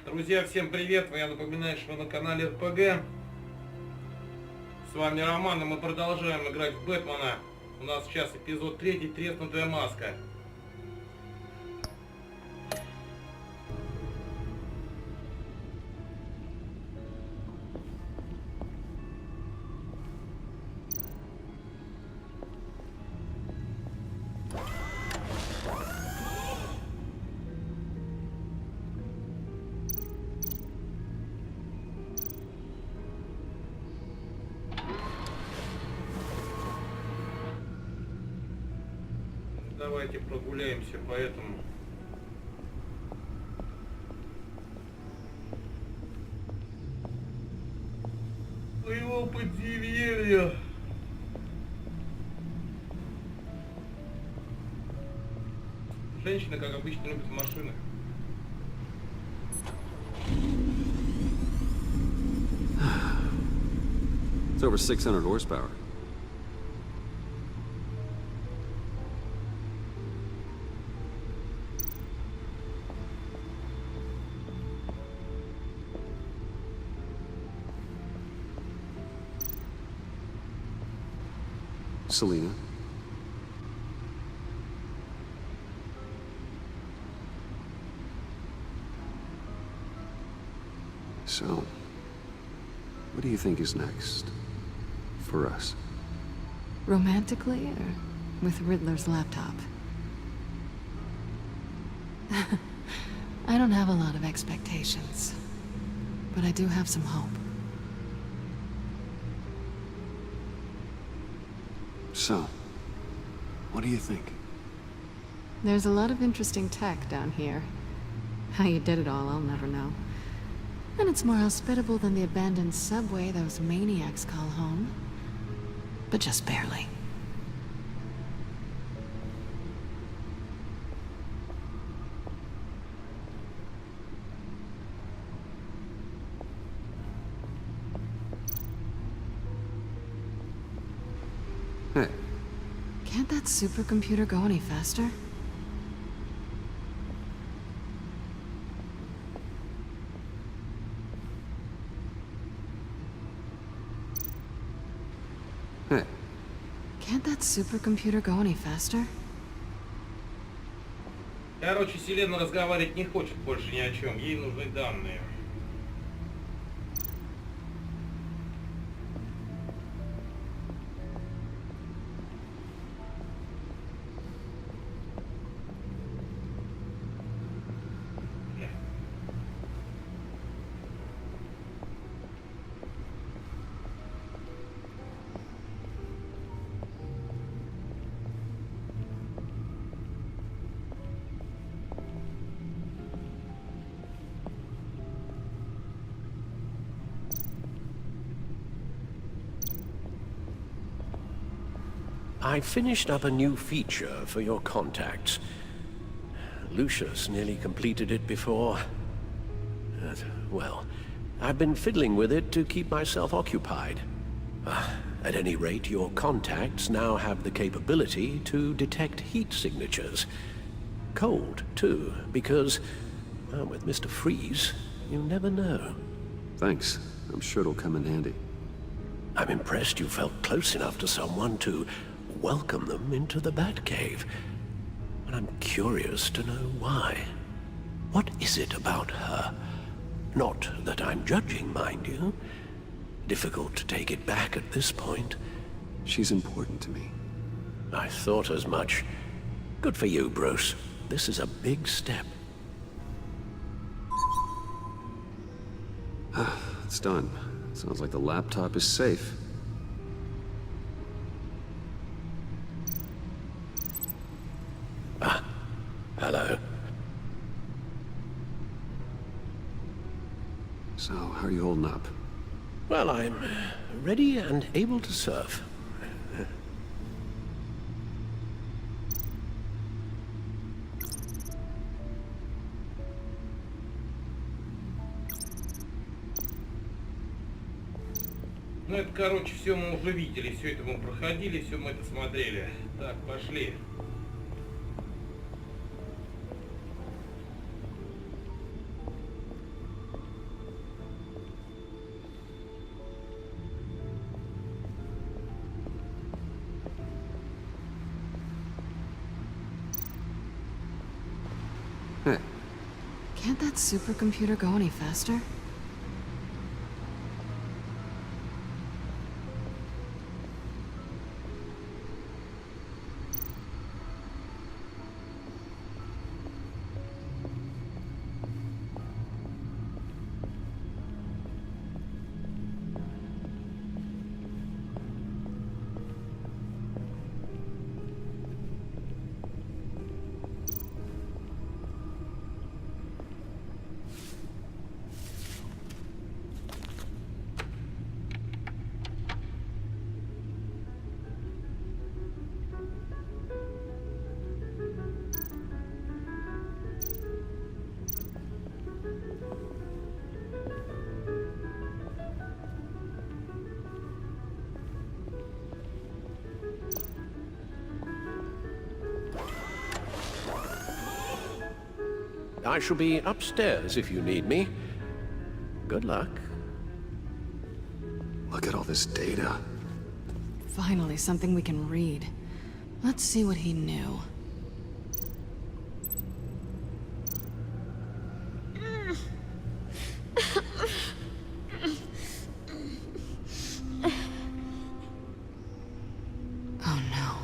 Друзья, всем привет! Я напоминаю, что вы на канале РПГ. С вами Роман, и мы продолжаем играть в Бэтмена. У нас сейчас эпизод 3, треснутая маска. Давайте прогуляемся по этому. По его подземелью. Женщины, как обычно, любят машины. It's over 600 horsepower. Selena. So, what do you think is next for us? Romantically, or with Riddler's laptop? I don't have a lot of expectations, but I do have some hope. So, what do you think? There's a lot of interesting tech down here. How you did it all, I'll never know. And it's more hospitable than the abandoned subway those maniacs call home. But just barely. Hey. Can't that supercomputer go any faster? Hey. Can't that supercomputer go any faster? Короче, Селена разговаривать не хочет больше ни о чем. Ей нужны данные. I finished up a new feature for your contacts. Lucius nearly completed it before. Well, I've been fiddling with it to keep myself occupied. At any rate, your contacts now have the capability to detect heat signatures. Cold, too, because, well, with Mr. Freeze, you never know. Thanks. I'm sure it'll come in handy. I'm impressed you felt close enough to someone to welcome them into the Batcave. But I'm curious to know why. What is it about her? Not that I'm judging, mind you. Difficult to take it back at this point. She's important to me. I thought as much. Good for you, Bruce. This is a big step. It's done. Sounds like the laptop is safe. Hello. So, how are you holding up? Well, I'm ready and able to serve. Ну это, короче, все мы уже видели, все это мы проходили, все мы это смотрели. Так, пошли. Hey, Can't that supercomputer go any faster? I shall be upstairs if you need me. Good luck. look at all this data. Finally, something we can read. Let's see what he knew. Oh no.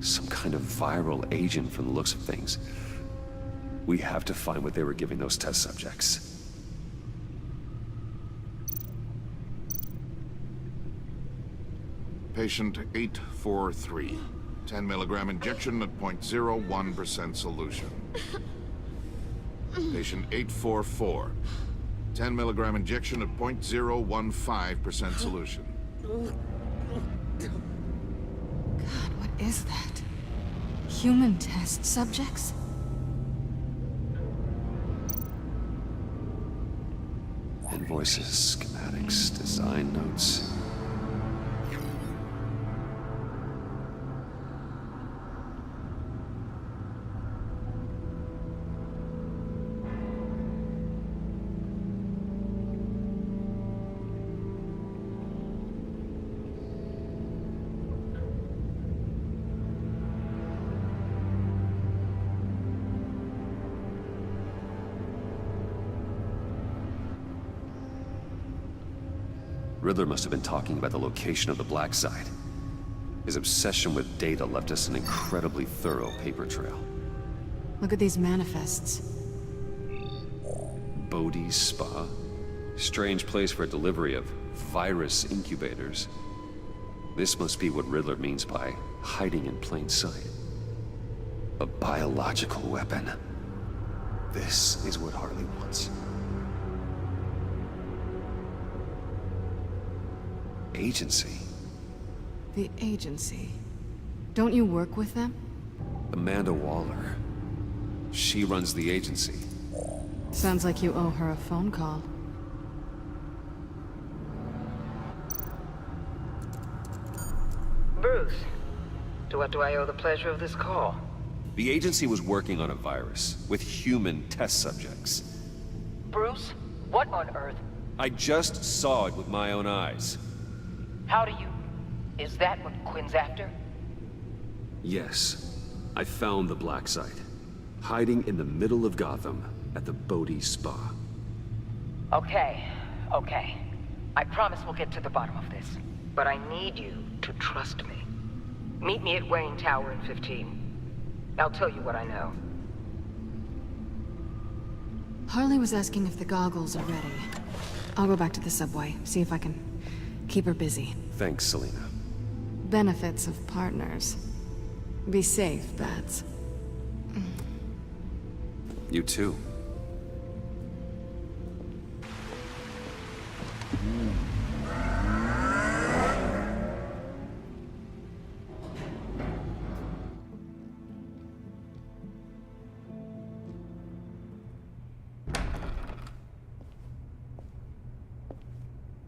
Some kind of viral agent from the looks of things. We have to find what they were giving those test subjects. Patient 843. 10 milligram injection at 0.01% solution. Patient 844. 10 milligram injection at 0.015% solution. God, what is that? Human test subjects? Invoices, schematics, design notes. Riddler must have been talking about the location of the black site. His obsession with data left us an incredibly thorough paper trail. Look at these manifests. Bodhi's Spa? Strange place for a delivery of virus incubators. This must be what Riddler means by hiding in plain sight. A biological weapon. This is what Harley wants. Agency. The agency. Don't you work with them? Amanda Waller. She runs the agency. Sounds like you owe her a phone call. Bruce, to what do I owe the pleasure of this call? The agency was working on a virus with human test subjects. Bruce, what on earth? I just saw it with my own eyes. How do you... Is that what Quinn's after? Yes. I found the black site. Hiding in the middle of Gotham at the Bodhi Spa. Okay. I promise we'll get to the bottom of this. But I need you to trust me. Meet me at Wayne Tower in 15. I'll tell you what I know. Harley was asking if the goggles are ready. I'll go back to the subway, see if I can keep her busy. Thanks, Selena. Benefits of partners. Be safe, Bats. You too.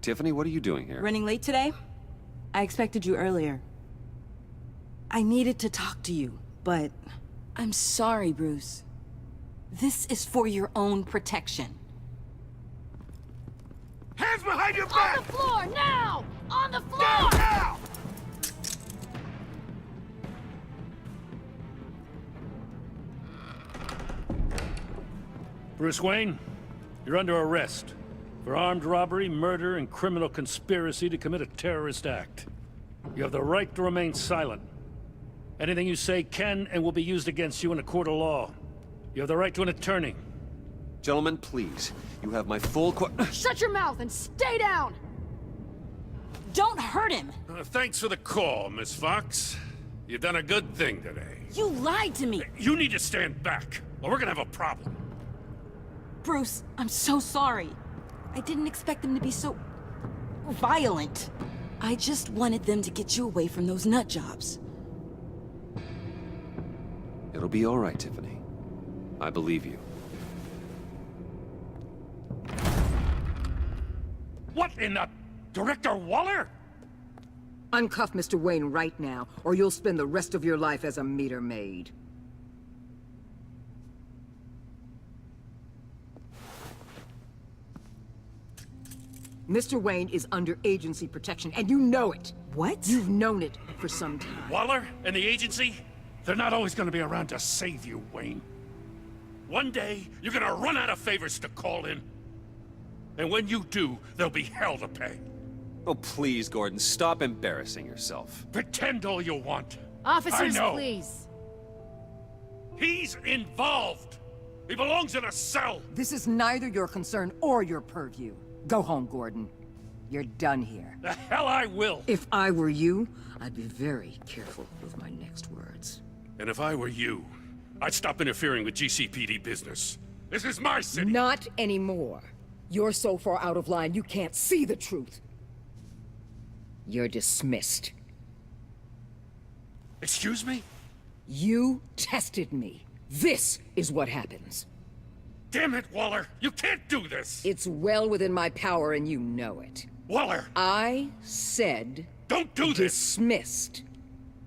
Tiffany, what are you doing here? Running late today? I expected you earlier. I needed to talk to you, but I'm sorry, Bruce. This is for your own protection. Hands behind your back! On the floor, now! On the floor! Down now! Bruce Wayne, you're under arrest for armed robbery, murder, and criminal conspiracy to commit a terrorist act. You have the right to remain silent. Anything you say can and will be used against you in a court of law. You have the right to an attorney. Gentlemen, please. You have my full Shut your mouth and stay down! Don't hurt him! Thanks for the call, Miss Fox. You've done a good thing today. You lied to me! You need to stand back, or we're gonna have a problem. Bruce, I'm so sorry. I didn't expect them to be so... violent. I just wanted them to get you away from those nut jobs. It'll be all right, Tiffany. I believe you. What in the... Director Waller? Uncuff Mr. Wayne right now, or you'll spend the rest of your life as a meter maid. Mr. Wayne is under agency protection, and you know it. What? You've known it for some time. Waller and the agency? They're not always gonna be around to save you, Wayne. One day, you're gonna run out of favors to call in. And when you do, there'll be hell to pay. Oh, please, Gordon, stop embarrassing yourself. Pretend all you want. Officers, I know. please. He's involved. He belongs in a cell. This is neither your concern or your purview. Go home, Gordon. You're done here. The hell I will. If I were you, I'd be very careful with my next words. And if I were you, I'd stop interfering with GCPD business. This is my city. Not anymore. You're so far out of line, you can't see the truth. You're dismissed. Excuse me? You tested me. This is what happens. Damn it, Waller! You can't do this! It's well within my power and you know it. Waller! I said... Don't do this! Dismissed.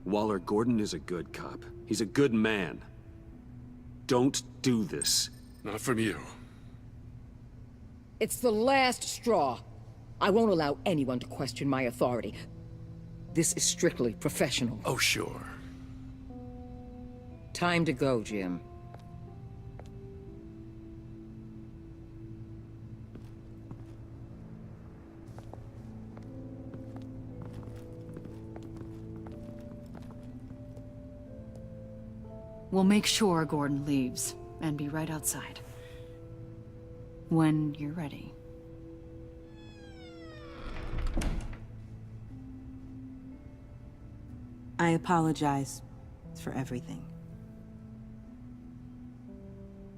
Waller, Gordon is a good cop. He's a good man. Don't do this. Not from you. It's the last straw. I won't allow anyone to question my authority. This is strictly professional. Oh, sure. Time to go, Jim. We'll make sure Gordon leaves, and be right outside. When you're ready. I apologize for everything.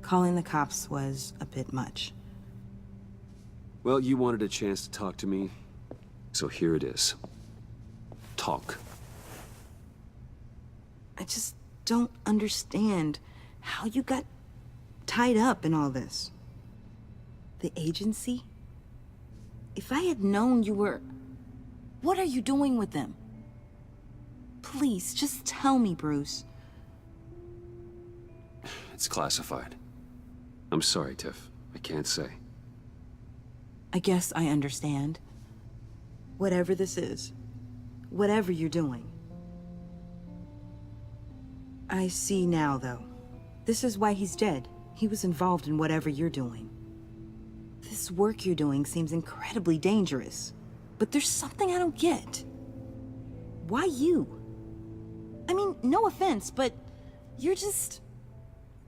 Calling the cops was a bit much. Well, you wanted a chance to talk to me, so here it is. Talk. I just don't understand how you got tied up in all this. The agency? If I had known you were... What are you doing with them? Please, just tell me, Bruce. It's classified. I'm sorry, Tiff. I can't say. I guess I understand. Whatever this is. Whatever you're doing. I see now, though. This is why he's dead. He was involved in whatever you're doing. This work you're doing seems incredibly dangerous. But there's something I don't get. Why you? I mean, no offense, but you're just...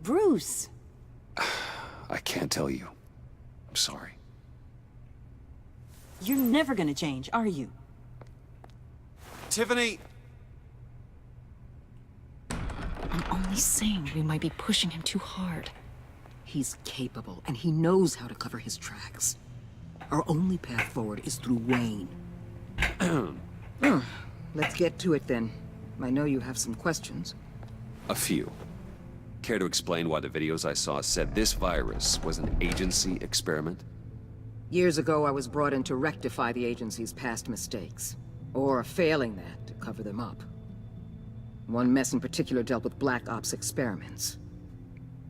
Bruce. I can't tell you. I'm sorry. You're never gonna change, are you? Tiffany! I'm only saying we might be pushing him too hard. He's capable, and he knows how to cover his tracks. Our only path forward is through Wayne. Let's get to it, then. I know you have some questions. A few. Care to explain why the videos I saw said this virus was an agency experiment? Years ago, I was brought in to rectify the agency's past mistakes. Or, failing that, to cover them up. One mess in particular dealt with Black Ops experiments.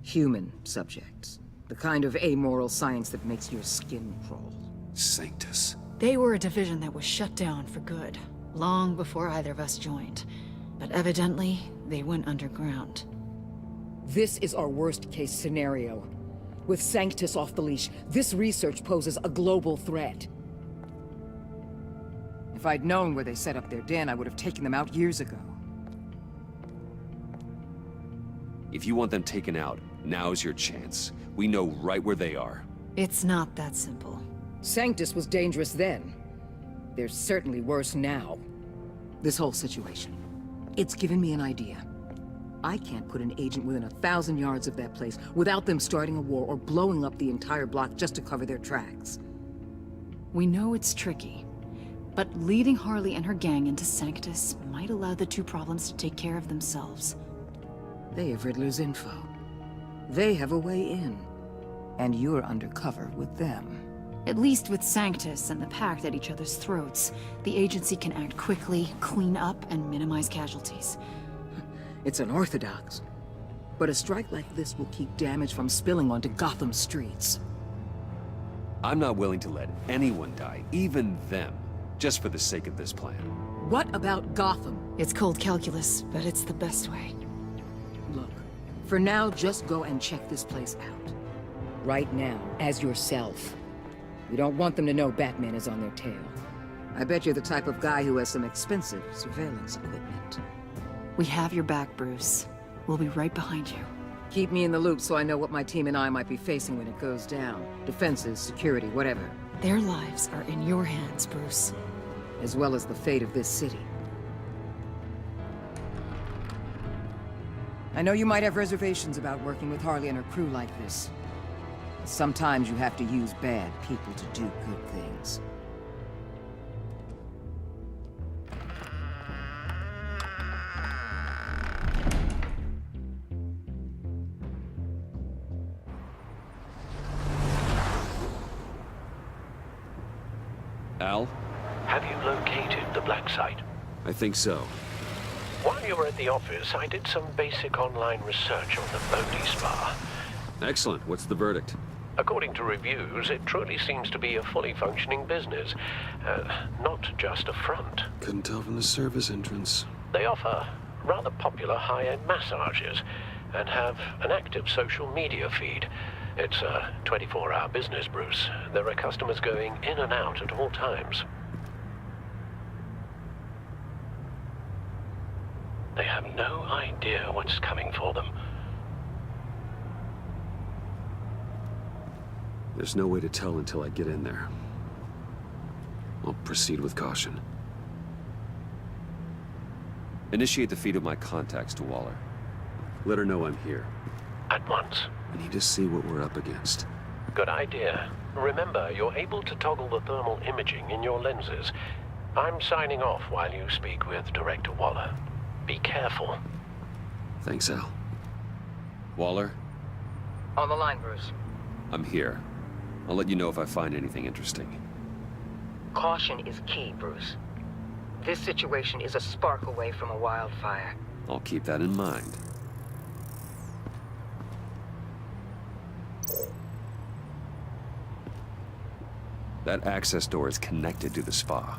Human subjects. The kind of amoral science that makes your skin crawl. Sanctus. They were a division that was shut down for good, long before either of us joined. But evidently, they went underground. This is our worst-case scenario. With Sanctus off the leash, this research poses a global threat. If I'd known where they set up their den, I would have taken them out years ago. If you want them taken out, now's your chance. We know right where they are. It's not that simple. Sanctus was dangerous then. They're certainly worse now. This whole situation, it's given me an idea. I can't put an agent within 1,000 yards of that place without them starting a war or blowing up the entire block just to cover their tracks. We know it's tricky, but leading Harley and her gang into Sanctus might allow the two problems to take care of themselves. They have Riddler's info. They have a way in. And you're undercover with them. At least with Sanctus and the Pact at each other's throats, the agency can act quickly, clean up, and minimize casualties. It's unorthodox. But a strike like this will keep damage from spilling onto Gotham streets. I'm not willing to let anyone die, even them, just for the sake of this plan. What about Gotham? It's cold calculus, but it's the best way. Look, for now, just go and check this place out. Right now, as yourself. We don't want them to know Batman is on their tail. I bet you're the type of guy who has some expensive surveillance equipment. We have your back, Bruce. We'll be right behind you. Keep me in the loop so I know what my team and I might be facing when it goes down. Defenses, security, whatever. Their lives are in your hands, Bruce. As well as the fate of this city. I know you might have reservations about working with Harley and her crew like this. Sometimes you have to use bad people to do good things. Al? Have you located the black site? I think so. While you were at the office, I did some basic online research on the Bodhi Spa. Excellent. What's the verdict? According to reviews, it truly seems to be a fully functioning business, not just a front. Couldn't tell from the service entrance. They offer rather popular high-end massages and have an active social media feed. It's a 24-hour business, Bruce. There are customers going in and out at all times. They have no idea what's coming for them. There's no way to tell until I get in there. I'll proceed with caution. Initiate the feed of my contacts to Waller. Let her know I'm here. At once. I need to see what we're up against. Good idea. Remember, you're able to toggle the thermal imaging in your lenses. I'm signing off while you speak with Director Waller. Be careful. Thanks, Al. Waller? On the line, Bruce. I'm here. I'll let you know if I find anything interesting. Caution is key, Bruce. This situation is a spark away from a wildfire. I'll keep that in mind. That access door is connected to the spa.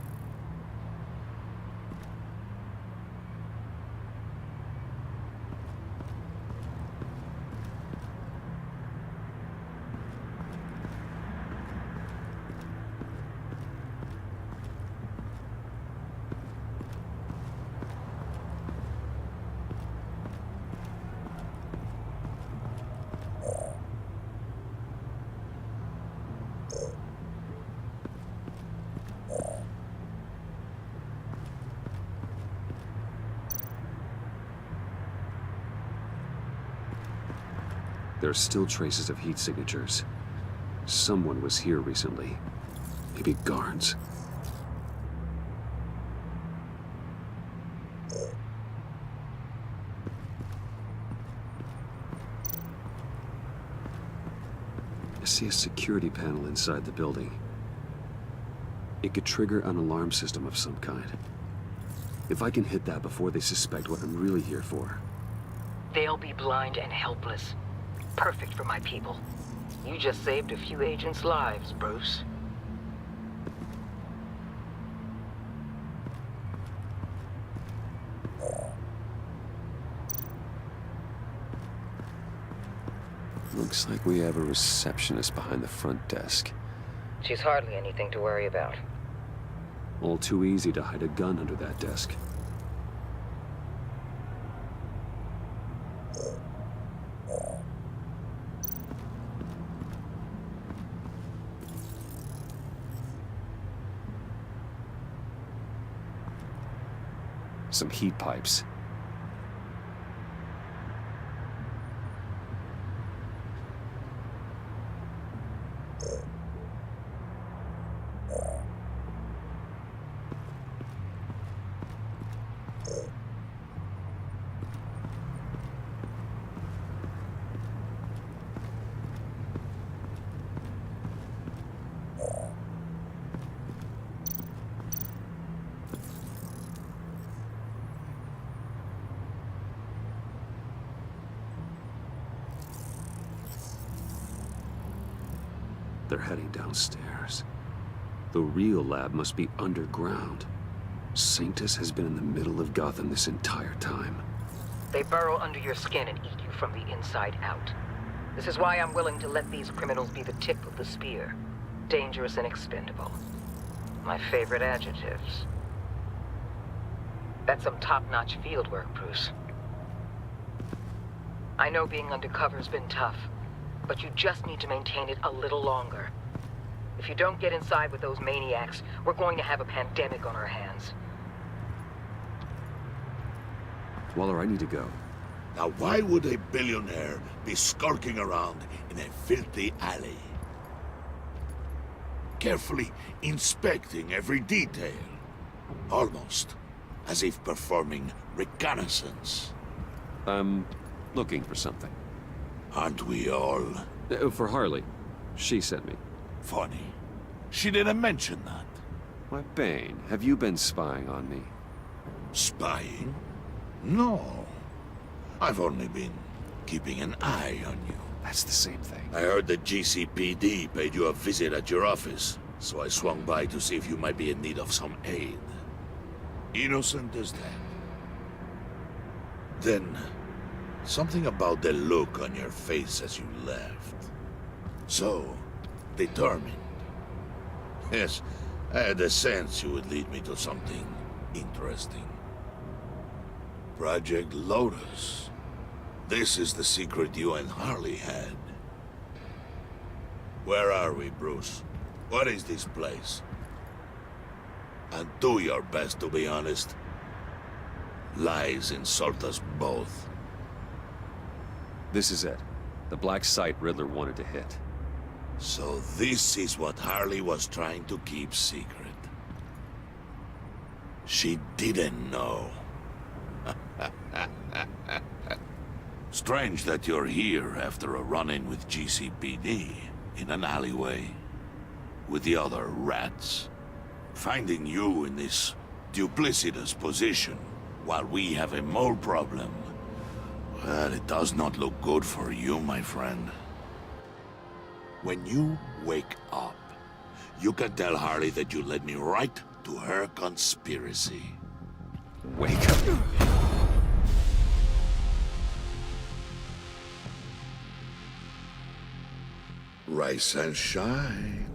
There are still traces of heat signatures. Someone was here recently. Maybe guards. I see a security panel inside the building. It could trigger an alarm system of some kind. If I can hit that before they suspect what I'm really here for. They'll be blind and helpless. Perfect for my people. You just saved a few agents' lives, Bruce. Looks like we have a receptionist behind the front desk. She's hardly anything to worry about. All too easy to hide a gun under that desk. Some heat pipes. They're heading downstairs. The real lab must be underground. Sanctus has been in the middle of Gotham this entire time. They burrow under your skin and eat you from the inside out. This is why I'm willing to let these criminals be the tip of the spear. Dangerous and expendable. My favorite adjectives. That's some top-notch field work, Bruce. I know being undercover's been tough, but you just need to maintain it a little longer. If you don't get inside with those maniacs, we're going to have a pandemic on our hands. Waller, I need to go. Now why would a billionaire be skulking around in a filthy alley? Carefully inspecting every detail. Almost as if performing reconnaissance. I'm looking for something. Aren't we all? For Harley. She sent me. Funny. She didn't mention that. Why, Bane, have you been spying on me? Spying? No. I've only been keeping an eye on you. That's the same thing. I heard the GCPD paid you a visit at your office, so I swung by to see if you might be in need of some aid. Innocent as that. Then, something about the look on your face as you left. So, determined. Yes, I had a sense you would lead me to something interesting. Project Lotus. This is the secret you and Harley had. Where are we, Bruce? What is this place? And do your best to be honest. Lies insult us both. This is it. The black site Riddler wanted to hit. So this is what Harley was trying to keep secret. She didn't know. Strange that you're here after a run-in with GCPD in an alleyway with the other rats. Finding you in this duplicitous position while we have a mole problem. Well, it does not look good for you, my friend. When you wake up, you can tell Harley that you led me right to her conspiracy. Wake up. Rise and shine.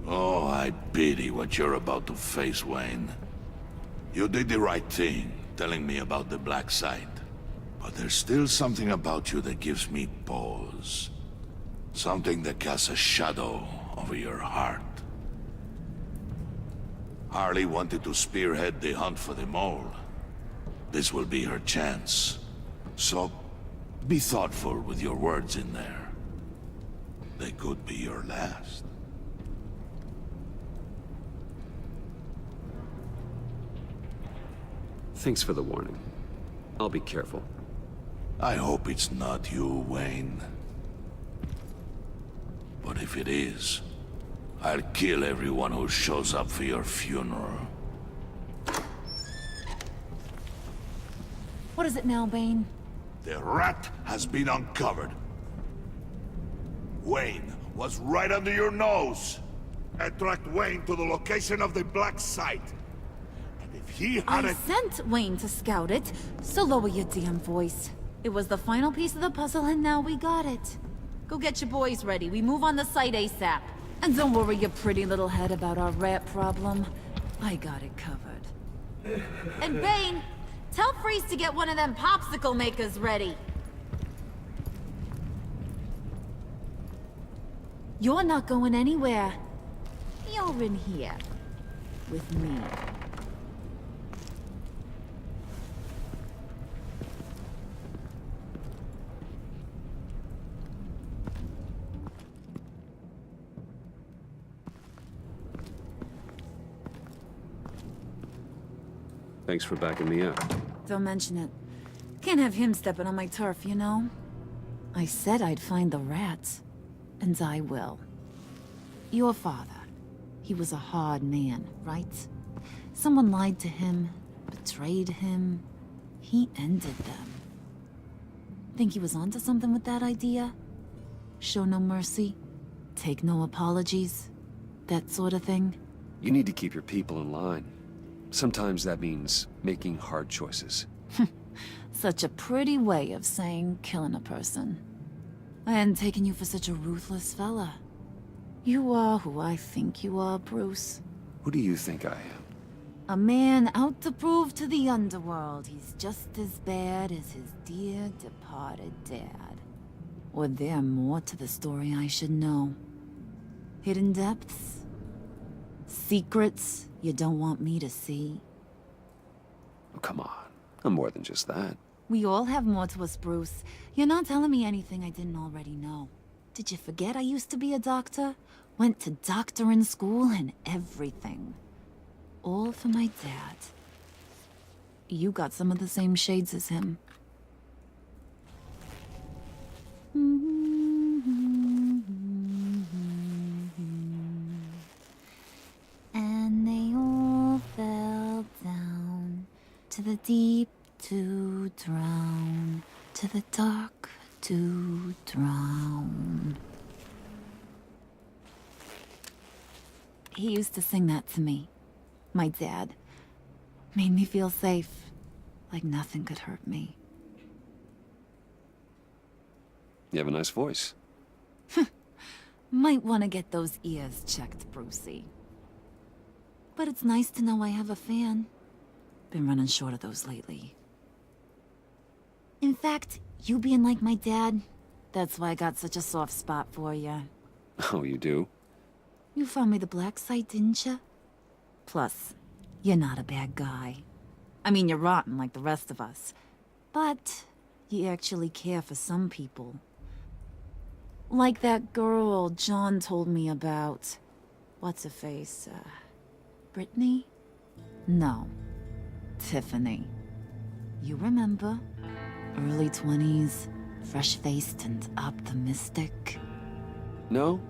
Oh, I pity what you're about to face, Wayne. You did the right thing, telling me about the black site. But there's still something about you that gives me pause. Something that casts a shadow over your heart. Harley wanted to spearhead the hunt for the mole. This will be her chance. So, be thoughtful with your words in there. They could be your last. Thanks for the warning. I'll be careful. I hope it's not you, Wayne. But if it is, I'll kill everyone who shows up for your funeral. What is it now, Bane? The rat has been uncovered. Wayne was right under your nose. I tracked Wayne to the location of the black site. And if he I hadn't... sent Wayne to scout it, so lower your damn voice. It was the final piece of the puzzle and now we got it. Go get your boys ready. We move on the site ASAP. And don't worry your pretty little head about our rat problem. I got it covered. And Bane, tell Freeze to get one of them popsicle makers ready. You're not going anywhere. You're in here. With me. Thanks for backing me up. Don't mention it. Can't have him stepping on my turf, you know? I said I'd find the rats. And I will. Your father. He was a hard man, right? Someone lied to him, betrayed him. He ended them. Think he was onto something with that idea? Show no mercy? Take no apologies? That sort of thing? You need to keep your people in line. Sometimes that means making hard choices. Such a pretty way of saying killing a person. I hadn't taken you for such a ruthless fella. You are who I think you are, Bruce. Who do you think I am? A man out to prove to the underworld he's just as bad as his dear departed dad. Or there more to the story I should know. Hidden depths? Secrets you don't want me to see? Oh, come on. I'm more than just that. We all have more to us, Bruce. You're not telling me anything I didn't already know. Did you forget I used to be a doctor? Went to doctoring school and everything. All for my dad. You got some of the same shades as him. And they all fell down to the deep to drown, to the dark to drown. He used to sing that to me. My dad. Made me feel safe. Like nothing could hurt me. You have a nice voice. Might want to get those ears checked, Brucey. But it's nice to know I have a fan. Been running short of those lately. In fact, you being like my dad, that's why I got such a soft spot for you. Oh, you do? You found me the black site, didn't you? Plus, you're not a bad guy. I mean, you're rotten like the rest of us. But you actually care for some people. Like that girl John told me about. What's her face? Brittany? No. Tiffany. You remember? Early 20s, fresh-faced and optimistic. No?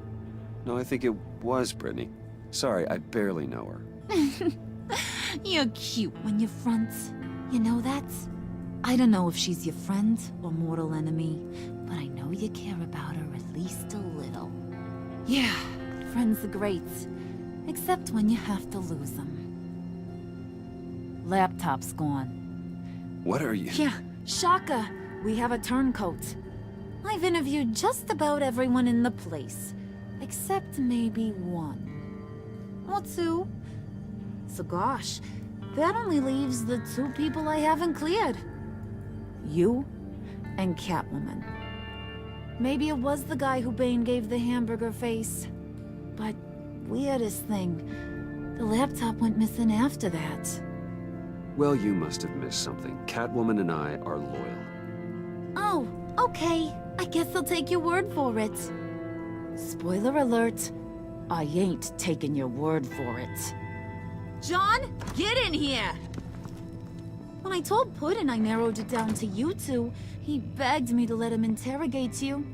No, I think it was Brittany. Sorry, I barely know her. You're cute when you front. You know that? I don't know if she's your friend or mortal enemy, but I know you care about her at least a little. Yeah, friends are great. Except when you have to lose them. Laptop's gone. What are you? Yeah, shocker. We have a turncoat. I've interviewed just about everyone in the place. Except maybe one. Or two. So gosh, that only leaves the two people I haven't cleared. You and Catwoman. Maybe it was the guy who Bane gave the hamburger face. But weirdest thing, the laptop went missing after that. Well, you must have missed something. Catwoman and I are loyal. Oh, okay. I guess I'll take your word for it. Spoiler alert, I ain't taking your word for it. John, get in here! When I told Puddin' I narrowed it down to you two, he begged me to let him interrogate you.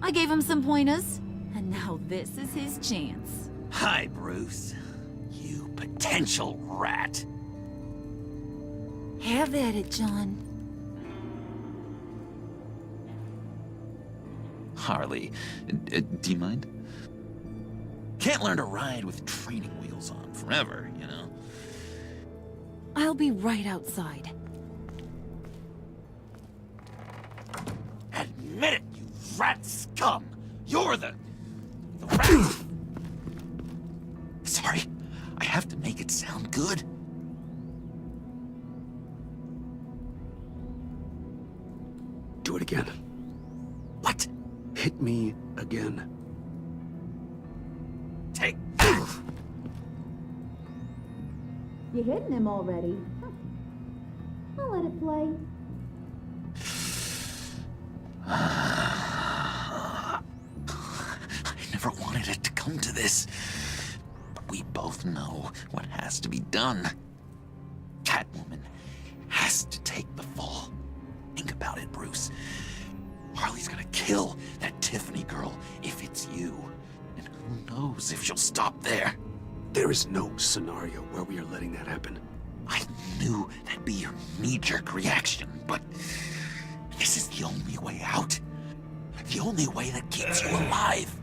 I gave him some pointers, and now this is his chance. Hi, Bruce. You potential rat. Have at it, John. Harley, do you mind? Can't learn to ride with training wheels on forever, you know? I'll be right outside. Admit it, you rat scum! You're the rat! Sorry, I have to make it sound good. Do it again. What? Hit me again. Take. You're hitting him already. I'll let it play. I never wanted it to come to this. But we both know what has to be done. Catwoman has to take the fall. Think about it, Bruce. Harley's gonna kill that Tiffany girl if it's you. And who knows if she'll stop there. There is no scenario where we are letting that happen. I knew that'd be your knee-jerk reaction, but this is the only way out. The only way that keeps you alive.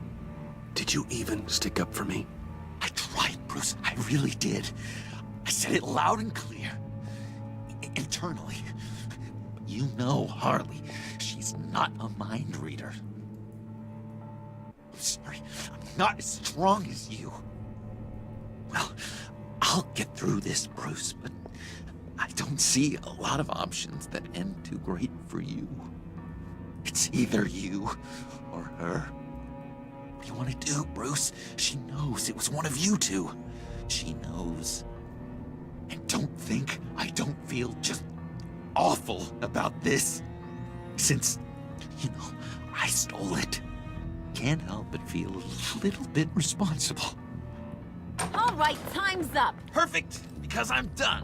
Did you even stick up for me? I tried, Bruce. I really did. I said it loud and clear. Internally. But you know Harley. She's not a mind reader. I'm sorry. I'm not as strong as you. Well, I'll get through this, Bruce, but I don't see a lot of options that end too great for you. It's either you or her. What do you want to do, Bruce? She knows it was one of you two. She knows. And don't think I don't feel just awful about this. Since, you know, I stole it. Can't help but feel a little bit responsible. All right, time's up. Perfect, because I'm done.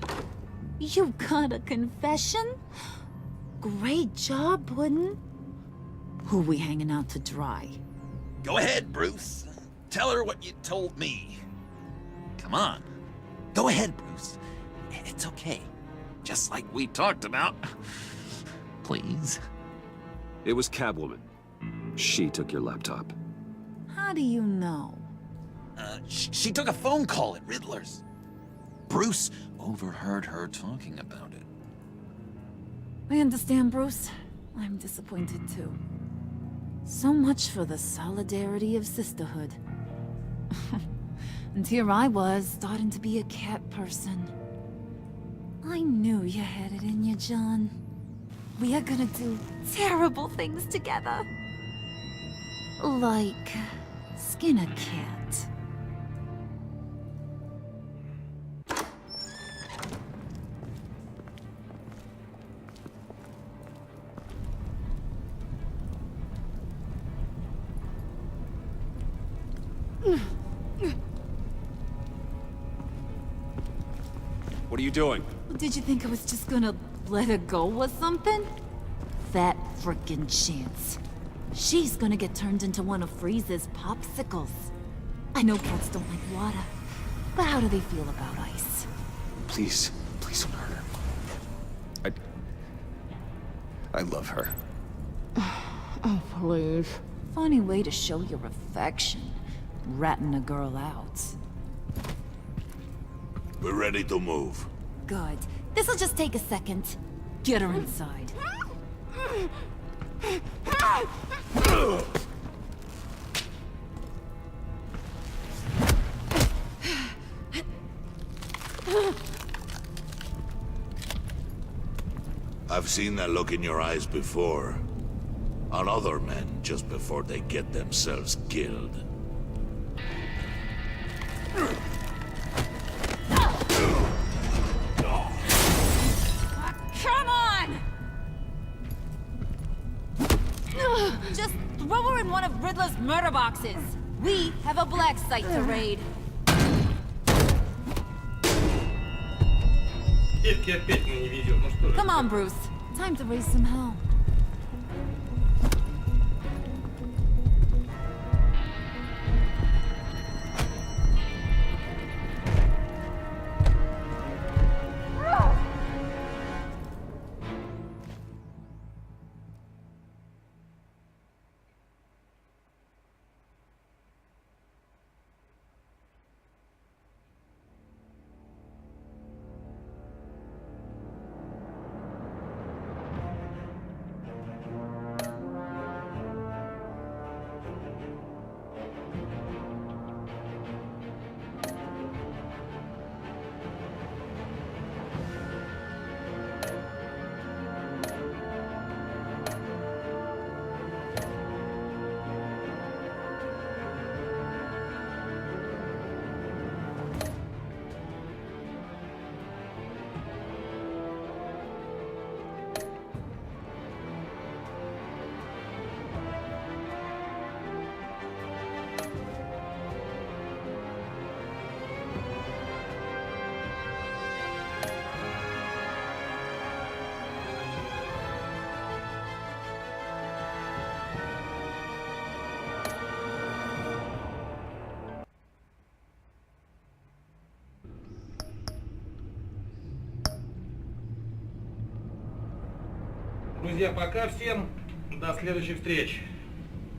You got a confession? Great job, Puddin'. Who we hanging out to dry? Go ahead, Bruce. Tell her what you told me. Come on. Go ahead, Bruce. It's okay. Just like we talked about. Please. It was Catwoman. She took your laptop. How do you know? She took a phone call at Riddler's. Bruce overheard her talking about it. I understand, Bruce. I'm disappointed too. So much for the solidarity of sisterhood. And here I was, starting to be a cat person. I knew you had it in you, John. We are gonna do terrible things together. Like skin a cat. What are you doing? Did you think I was just gonna let her go or something? Fat frickin' chance. She's gonna get turned into one of Freeze's popsicles. I know cats don't like water, but how do they feel about ice? Please, please don't hurt her. I love her. Oh, please. Funny way to show your affection. Ratting a girl out. We're ready to move. Good. This'll just take a second. Get her inside. I've seen that look in your eyes before. On other men, just before they get themselves killed. Come on! Just throw her in one of Riddler's murder boxes. We have a black site to raid. Детки опять мне не везет. Ну что же. Come on, Bruce. Time to raise some hell. Друзья, пока всем. До следующих встреч.